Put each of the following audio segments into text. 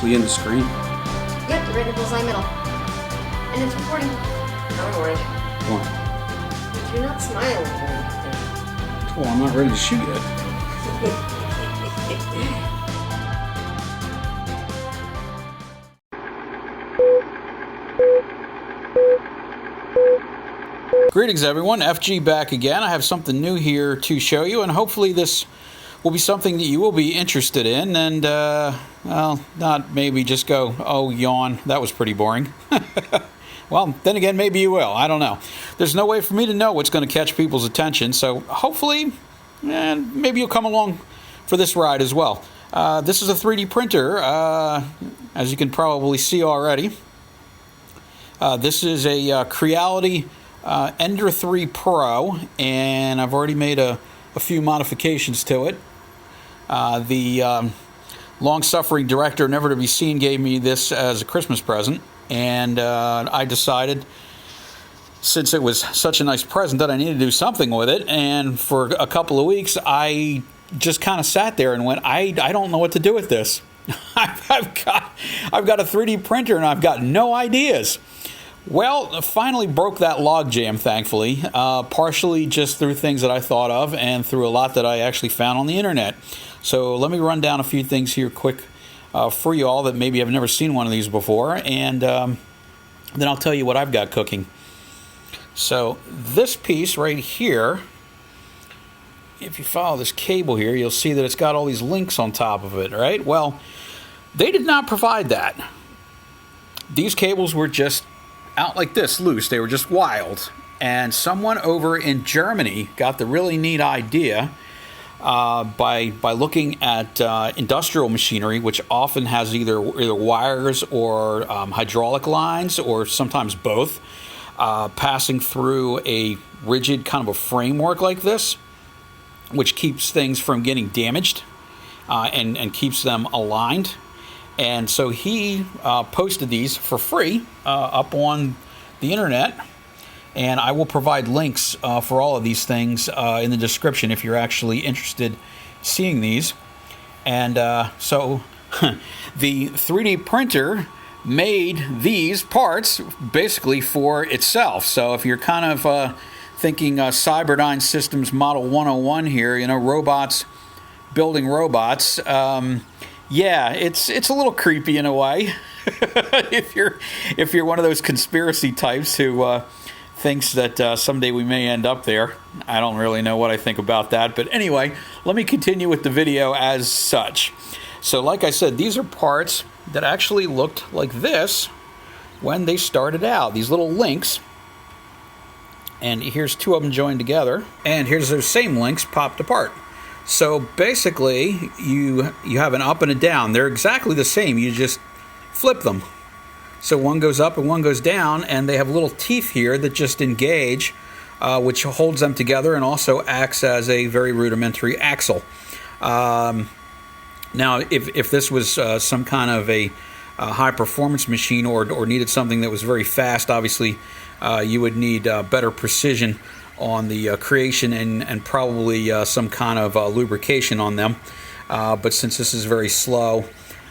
actually in the screen? Yep, the red bullseye middle. And it's recording. Don't worry. Come on. But you're not smiling. Oh, I'm not ready to shoot yet. Greetings everyone, FG back again. I have something new here to show you, and hopefully this will be something that you will be interested in, and well, not maybe just go, oh, yawn, that was pretty boring. Well, then again, maybe you will, I don't know. There's no way for me to know what's going to catch people's attention, so hopefully, maybe you'll come along for this ride as well. This is a 3D printer, as you can probably see already. This is a Creality Ender 3 Pro, and I've already made a few modifications to it. The long-suffering director, never to be seen, gave me this as a Christmas present, and I decided, since it was such a nice present, that I needed to do something with it. And for a couple of weeks, I just kind of sat there and went, I don't know what to do with this. I've got a 3D printer, and I've got no ideas. Well, finally broke that logjam, thankfully, partially just through things that I thought of and through a lot that I actually found on the internet. So let me run down a few things here quick for you all that maybe have never seen one of these before, and then I'll tell you what I've got cooking. So this piece right here, if you follow this cable here, you'll see that it's got all these links on top of it, right? Well, they did not provide that. These cables were just out like this, loose. They were just wild. And someone over in Germany got the really neat idea by looking at industrial machinery, which often has either wires or hydraulic lines, or sometimes both, passing through a rigid kind of a framework like this, which keeps things from getting damaged and keeps them aligned. And so he posted these for free up on the internet, and I will provide links for all of these things in the description if you're actually interested in seeing these. And so the 3D printer made these parts basically for itself. So if you're kind of thinking Cyberdyne Systems Model 101 here, you know, robots building robots, yeah, it's a little creepy in a way. if you're one of those conspiracy types who thinks that someday we may end up there. I don't really know what I think about that, but anyway, let me continue with the video as such. So like I said, these are parts that actually looked like this when they started out. These little links, and here's two of them joined together, and here's those same links popped apart. So basically, you have an up and a down. They're exactly the same. You just flip them. So one goes up and one goes down, and they have little teeth here that just engage, which holds them together and also acts as a very rudimentary axle. Now, if this was some kind of a high-performance machine or needed something that was very fast, obviously you would need better precision on the creation and probably some kind of lubrication on them. But since this is very slow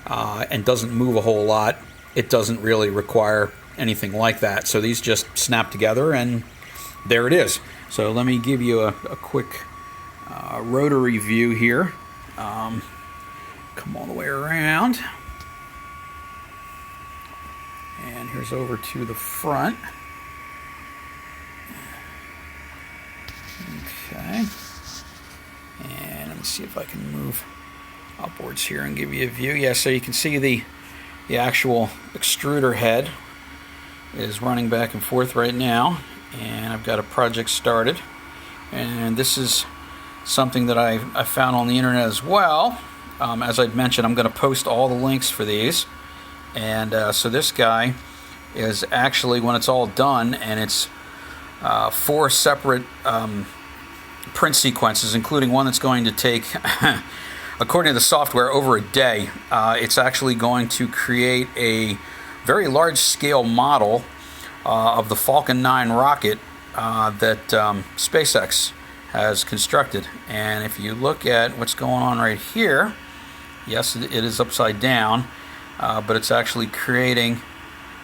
and doesn't move a whole lot, it doesn't really require anything like that. So these just snap together, and there it is. So let me give you a quick rotary view here. Come all the way around. And here's over to the front. Okay, and let me see if I can move upwards here and give you a view. Yeah, so you can see the actual extruder head is running back and forth right now, and I've got a project started, and this is something that I found on the internet as well. As I'd mentioned, I'm going to post all the links for these, and so this guy is actually, when it's all done, and it's 4 separate print sequences, including one that's going to take, according to the software, over a day. It's actually going to create a very large-scale model of the Falcon 9 rocket that SpaceX has constructed. And if you look at what's going on right here, yes, it is upside down. but it's actually creating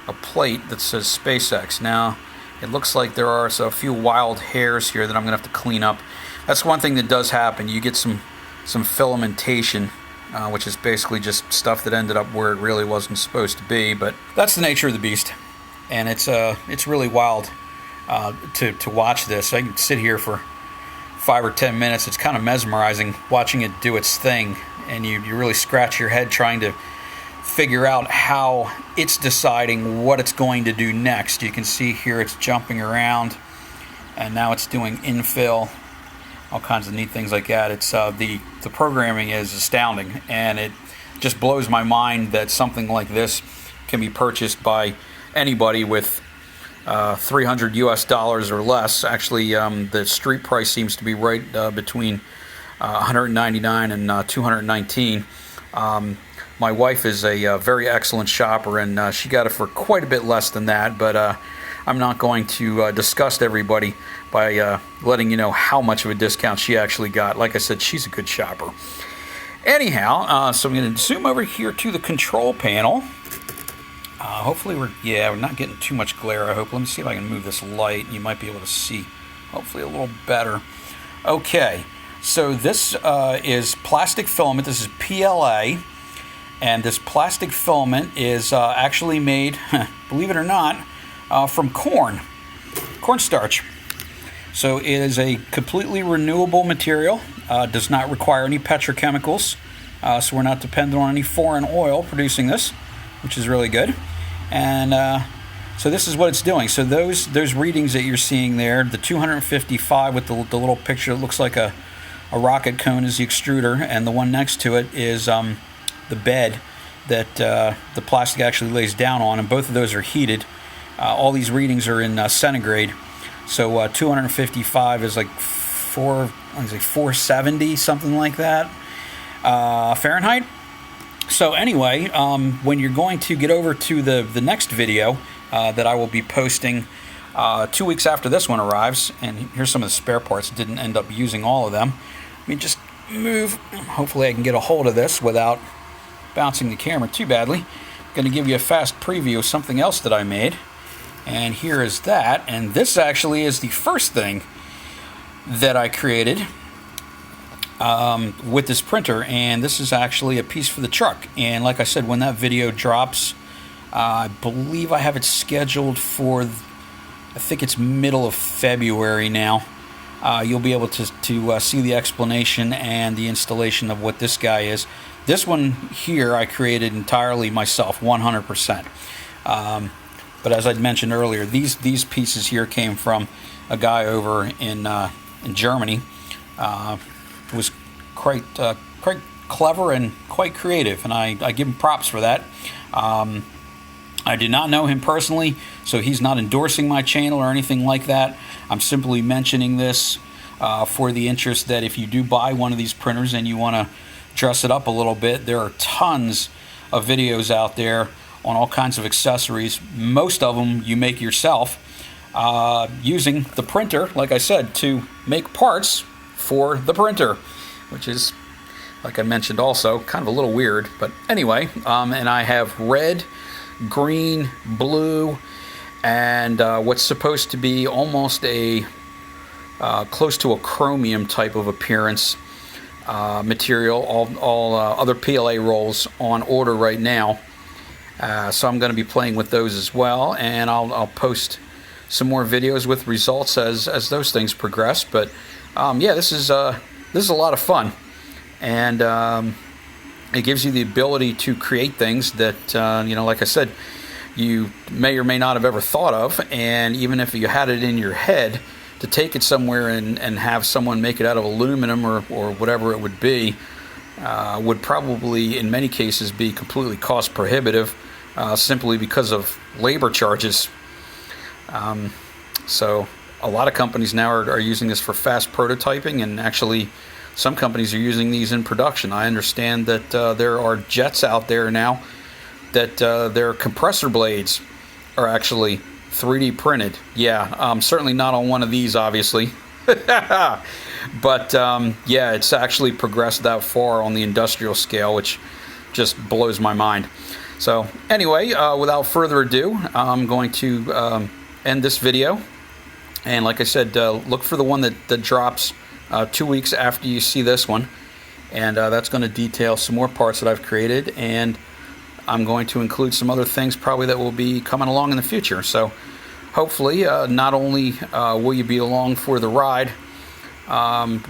a plate that says SpaceX. Now, it looks like there are a few wild hairs here that I'm going to have to clean up. That's one thing that does happen. You get some filamentation, which is basically just stuff that ended up where it really wasn't supposed to be. But that's the nature of the beast, and it's really wild to watch this. I can sit here for 5 or 10 minutes. It's kind of mesmerizing watching it do its thing, and you really scratch your head trying to figure out how it's deciding what it's going to do next. You can see here it's jumping around, and now it's doing infill, all kinds of neat things like that. It's the programming is astounding, and it just blows my mind that something like this can be purchased by anybody with $300 US or less. Actually, the street price seems to be right between $199 and $219. My wife is a very excellent shopper, and she got it for quite a bit less than that, but I'm not going to disgust everybody by letting you know how much of a discount she actually got. Like I said, she's a good shopper. Anyhow, so I'm going to zoom over here to the control panel. Hopefully we're not getting too much glare, I hope. Let me see if I can move this light. You might be able to see, hopefully, a little better. Okay, so this is plastic filament. This is PLA. And this plastic filament is actually made, believe it or not, from cornstarch. So it is a completely renewable material, does not require any petrochemicals, so we're not dependent on any foreign oil producing this, which is really good. And so this is what it's doing. So those readings that you're seeing there, the 255 with the little picture that looks like a rocket cone is the extruder, and the one next to it is the bed that the plastic actually lays down on, and both of those are heated. All these readings are in centigrade, so 255 is like 470, something like that, Fahrenheit. So anyway, when you're going to get over to the next video that I will be posting 2 weeks after this one arrives, and here's some of the spare parts. Didn't end up using all of them. Let me just move. Hopefully I can get a hold of this without bouncing the camera too badly. I'm going to give you a fast preview of something else that I made. And here is that. And this actually is the first thing that I created with this printer. And this is actually a piece for the truck. And like I said, when that video drops, I believe I have it scheduled for, I think it's middle of February now. You'll be able to see the explanation and the installation of what this guy is. This one here I created entirely myself, 100%. But as I mentioned earlier, these pieces here came from a guy over in Germany. It was quite clever and quite creative, and I give him props for that. I do not know him personally, so he's not endorsing my channel or anything like that. I'm simply mentioning this for the interest that if you do buy one of these printers and you want to dress it up a little bit, there are tons of videos out there on all kinds of accessories. Most of them you make yourself using the printer, like I said, to make parts for the printer, which is, like I mentioned also, kind of a little weird. But anyway, and I have red, green, blue, and what's supposed to be almost a close to a chromium type of appearance material, all other PLA rolls on order right now. So I'm going to be playing with those as well, and I'll post some more videos with results as those things progress. But yeah, this is a lot of fun, and it gives you the ability to create things that like I said, you may or may not have ever thought of, and even if you had it in your head, to take it somewhere and have someone make it out of aluminum or whatever it would be, would probably in many cases be completely cost prohibitive, simply because of labor charges. So a lot of companies now are using this for fast prototyping, and actually some companies are using these in production. I understand that there are jets out there now that their compressor blades are actually 3D printed. Yeah, certainly not on one of these, obviously. But yeah, it's actually progressed that far on the industrial scale, which just blows my mind. So anyway, without further ado, I'm going to end this video. And like I said, look for the one that drops 2 weeks after you see this one. And that's going to detail some more parts that I've created. And I'm going to include some other things probably that will be coming along in the future. So hopefully, not only will you be along for the ride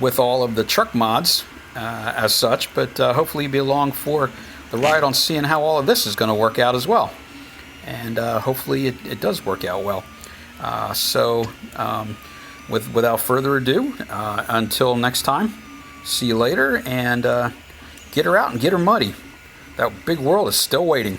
with all of the truck mods as such, but hopefully you'll be along for the ride on seeing how all of this is going to work out as well. And hopefully it does work out well. Without further ado, until next time, see you later, and get her out and get her muddy. That big world is still waiting.